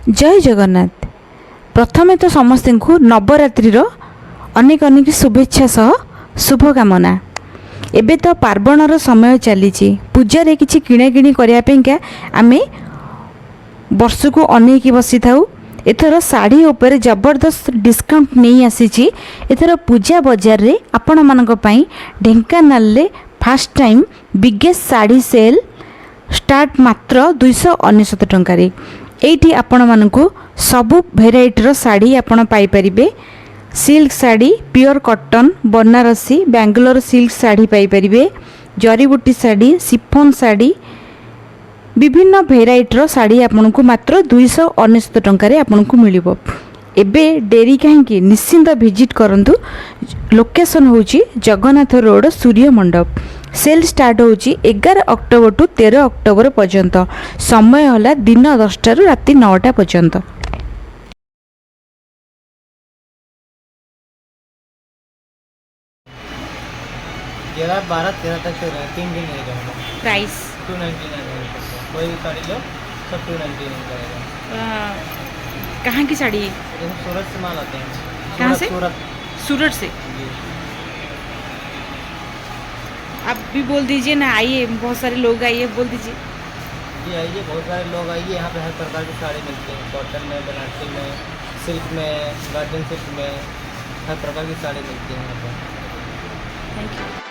जय जगन्नाथ। प्रथमे तो समस्त को नवरात्रि अनेक अनेक शुभेच्छा सह शुभकामना। एबे तो पार्वणर समय चली पूजा किसी किणाकिणी करने आम वर्ष को अनेक बसी था। एथर शाढ़ी उपर जबरदस्त डिस्काउंट नहीं आसी। एथर पूजा बजार रे आपण मानक पई Dhenkanal fast time biggest sari cell start मात्र 299 टंकार। एठी आपण मानकु सबु भेराइटर साड़ी आपण पाई परिबे। Silk sari, pure cotton, Banarasi, Bangalore silk sari पाई परिबे। जरीबूटी साड़ी, सिफोन साड़ी, विभिन्न भेराइटर साड़ी आपन को मात्र 299 टंकार आपन को मिलिबो। एबे डेरी कहीं निश्चिंत विजिट करंतु। लोकेशन होची जगन्नाथ रोड सूर्य मंडप। सेल स्टार्ट होची 11 अक्टोबर टू 13 अक्टोबर पर्यंत। समय होला दिन 10टा रु राति 9टा पर्यंत। ग्यारह 12 13 तक 3 दिन रहेगा। प्राइस 299 कोई भी साड़ी लो सब 299 रहेगा। कहाँ की साड़ी है? सूरत से माल आते हैं। कहाँ से? सूरत से। जी। आप भी बोल दीजिए ना, आइए, बहुत सारे लोग आइए, बोल दीजिए। जी आइए, बहुत सारे लोग आइए। यहाँ पे हर प्रकार की साड़ी मिलती है। कॉटन में, बनारसी में, सिल्क में, गार्डन सिल्क में, हर प्रकार की साड़ी मिलती है यहाँ पर। Thank you.